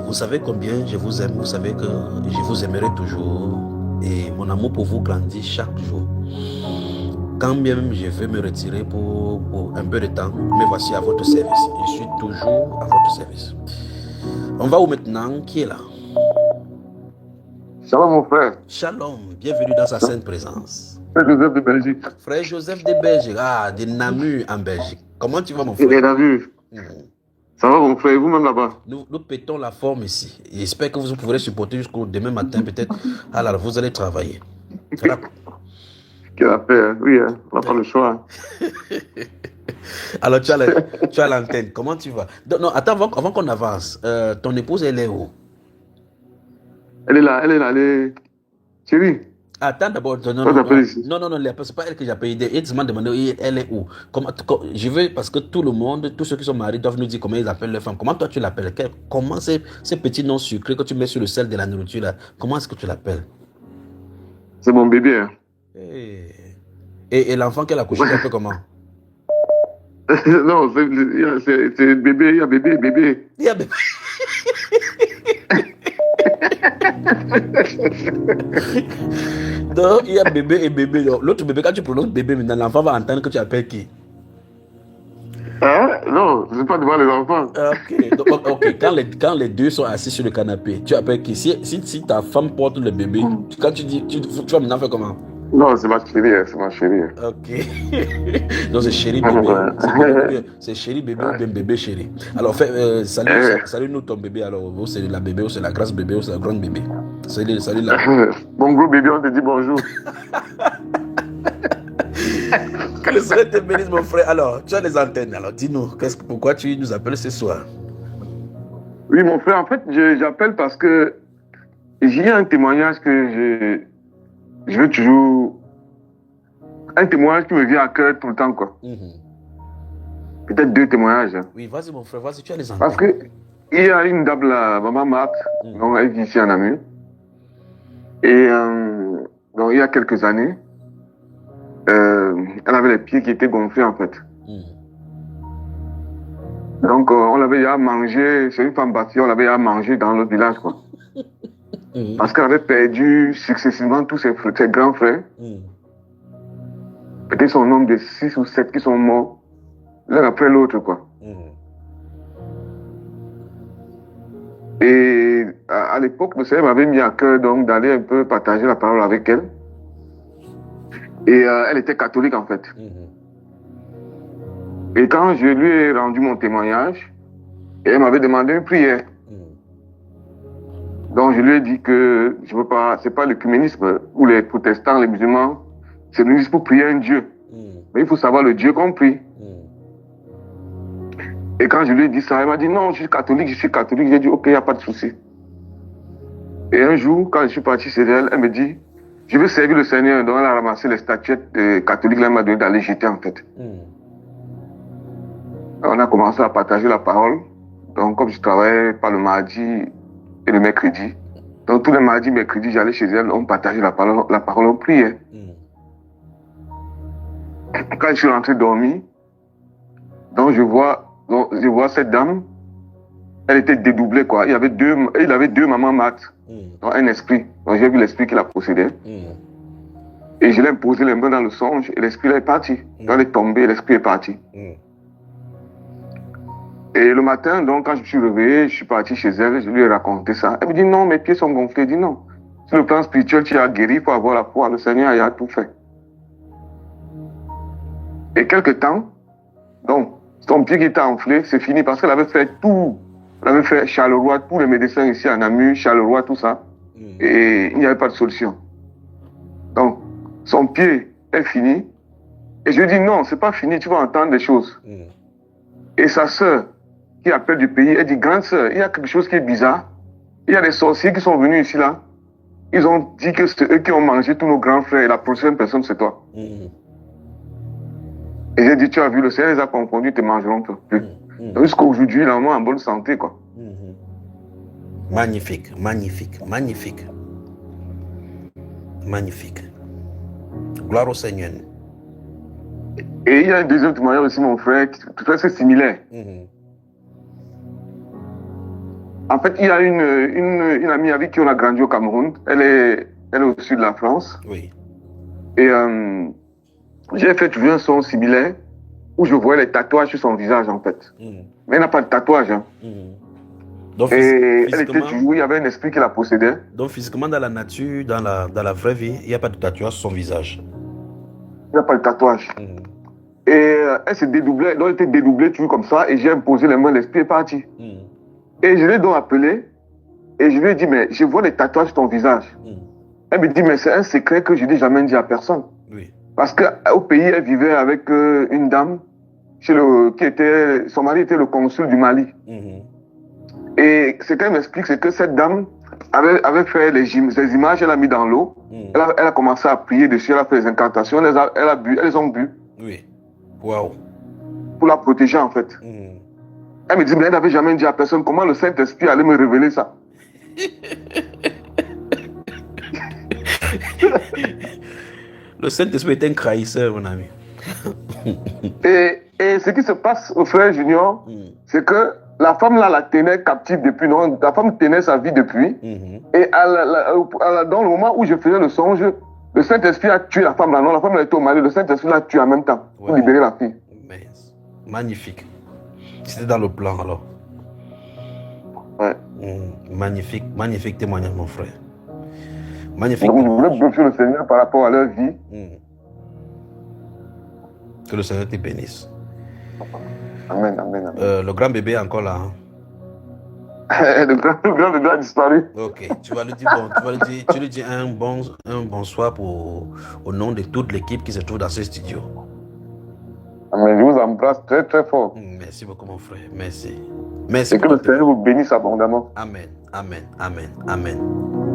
Vous savez combien je vous aime, vous savez que je vous aimerai toujours et mon amour pour vous grandit chaque jour. Quand bien même je vais me retirer pour un peu de temps, me voici à votre service. Je suis toujours à votre service. On va où maintenant? Qui est là? Ça va mon frère? Shalom, bienvenue dans sa sainte présence. Frère Joseph de Belgique. Frère Joseph de Belgique, de Namur en Belgique. Comment tu vas mon Il est frère? Namur. Ça va mon frère, et vous-même là-bas? Nous pétons la forme ici. J'espère que vous pourrez supporter jusqu'au demain matin peut-être. Alors vous allez travailler. Quelle affaire, oui, hein, on n'a pas le choix. Alors tu as l'antenne, comment tu vas? Non, attends, avant qu'on avance, ton épouse elle est où? Elle est là, elle est... Chérie. Attends d'abord, non, c'est pas elle que j'appelle. Il m'a demandé elle est où. Je veux, parce que tout le monde, tous ceux qui sont mariés doivent nous dire comment ils appellent leur femme. Comment toi tu l'appelles? Comment ces petits noms sucrés que tu mets sur le sel de la nourriture là, comment est-ce que tu l'appelles? C'est mon bébé. Hein. Et l'enfant qu'elle a couché, tu l'appelles comment? Non, c'est bébé, il y a bébé. Il y a bébé. Donc, il y a bébé et bébé. L'autre bébé, quand tu prononces bébé, maintenant, l'enfant va entendre que tu appelles qui? Hein? Non, je ne sais pas devant les enfants. Ok. Quand les deux sont assis sur le canapé, tu appelles qui? Si ta femme porte le bébé, quand tu dis, tu vas maintenant faire comment? Non, c'est ma chérie, c'est ma chérie. Ok. Donc c'est chéri bébé. C'est chéri bébé ou bien bébé chéri. Alors, salut nous ton bébé. Alors, vous c'est la bébé ou c'est la grasse bébé ou c'est la grande bébé? Salut là. Mon gros bébé, on te dit bonjour. Que le soleil te bénisse, mon frère. Alors, tu as les antennes. Alors, dis-nous, pourquoi tu nous appelles ce soir? Oui, mon frère, en fait, j'appelle parce que j'ai un témoignage que je veux toujours... Un témoignage qui me vient à cœur tout le temps, quoi. Peut-être 2 témoignages. Hein. Oui, vas-y, mon frère, vas-y, tu as les antennes. Parce que il y a une dame, la maman Marthe, donc elle vit ici en Namur. Et donc, il y a quelques années, elle avait les pieds qui étaient gonflés, en fait. Donc, on l'avait déjà mangé, c'est une femme bâtie, on l'avait déjà mangé dans le village, quoi. Parce qu'elle avait perdu successivement tous ses grands frères. Peut-être son nombre de 6 ou 7 qui sont morts, l'un après l'autre, quoi. Et à l'époque, le Seigneur m'avait mis à cœur donc d'aller un peu partager la parole avec elle. Et elle était catholique, en fait. Et quand je lui ai rendu mon témoignage, elle m'avait demandé une prière. Donc je lui ai dit que je veux pas, c'est pas l'œcuménisme où les protestants, les musulmans, c'est juste pour prier un Dieu. Mais il faut savoir le Dieu qu'on prie. Et quand je lui ai dit ça, elle m'a dit non, je suis catholique. J'ai dit ok, il n'y a pas de souci. Et un jour, quand je suis parti chez elle, elle me dit je veux servir le Seigneur. Donc elle a ramassé les statuettes catholiques, là, elle m'a donné d'aller jeter en fait. On a commencé à partager la parole. Donc comme je travaillais pas le mardi et le mercredi, donc tous les mardis, mercredis, j'allais chez elle, on partageait la parole, on priait. Quand je suis rentré dormir, donc je vois cette dame, elle était dédoublée, quoi. Il avait deux mamans mates, donc un esprit. Donc j'ai vu l'esprit qui la possédait. Et je l'ai imposé les mains dans le songe et l'esprit là est parti. Donc elle est tombée, l'esprit est parti. Et le matin, donc quand je me suis réveillé, je suis parti chez elle, je lui ai raconté ça. Elle me dit non, mes pieds sont gonflés. Je dis non. Sur le plan spirituel, tu as guéri, il faut avoir la foi. Le Seigneur il a tout fait. Et quelque temps, donc, son pied qui était enflé, c'est fini parce qu'elle avait fait tout. Elle avait fait Charleroi, tous les médecins ici à Namur, Charleroi, tout ça. Et il n'y avait pas de solution. Donc, son pied est fini. Et je lui dis non, c'est pas fini, tu vas entendre des choses. Et sa sœur, qui appelle du pays, elle dit grande sœur, il y a quelque chose qui est bizarre. Il y a des sorciers qui sont venus ici là. Ils ont dit que c'est eux qui ont mangé tous nos grands frères et la prochaine personne c'est toi. Et j'ai dit, tu as vu, le Seigneur les a confondus, ils te mangeront plus. Donc jusqu'à aujourd'hui, la maman est en bonne santé, quoi. Magnifique. Gloire au Seigneur. Et il y a un deuxième témoignage aussi, mon frère, qui est très similaire. En fait, il y a une amie avec qui on a grandi au Cameroun. Elle est au sud de la France. Oui. Et j'ai fait toujours un son similaire où je voyais les tatouages sur son visage, en fait. Mais elle n'a pas de tatouage. Hein. Donc, et elle était toujours, il y avait un esprit qui la possédait. Donc, physiquement, dans la nature, dans la vraie vie, il n'y a pas de tatouage sur son visage. Il n'y a pas de tatouage. Et elle se dédoublait, donc elle était dédoublée toujours comme ça, et j'ai imposé les mains, l'esprit est parti. Et je l'ai donc appelé, et je lui ai dit, mais je vois des tatouages sur ton visage. Elle me dit, mais c'est un secret que je n'ai jamais dit à personne. Oui. Parce qu'au pays, elle vivait avec une dame, son mari était le consul du Mali. Et ce qu'elle m'explique, c'est que cette dame avait fait les images, elle a mis dans l'eau, elle a commencé à prier dessus, elle a fait les incantations, elle les ont bu. Oui. Waouh. Pour la protéger, en fait. Elle me dit, mais elle n'avait jamais dit à personne comment le Saint-Esprit allait me révéler ça. Le Saint-Esprit est un trahisseur, mon ami. et ce qui se passe au frère Junior, c'est que la femme là la tenait captive depuis, non, la femme tenait sa vie depuis. Et dans le moment où je faisais le songe, le Saint-Esprit a tué la femme là, non, la femme était au Mali, le Saint-Esprit l'a tué en même temps pour libérer la fille. Mais, magnifique. C'était dans le plan alors. Ouais. Magnifique, magnifique témoignage, mon frère. Magnifique. Donc, je voulais glorifier le Seigneur par rapport à leur vie. Que le Seigneur te bénisse. Amen, amen, amen. Le grand bébé est encore là. Hein? le grand bébé a disparu. Ok, tu vas lui dire, tu lui dis un bonsoir au nom de toute l'équipe qui se trouve dans ce studio. Amen, je vous embrasse très très fort. Merci beaucoup mon frère, merci. Merci. Et que le Seigneur vous bénisse abondamment. Amen, amen, amen, amen.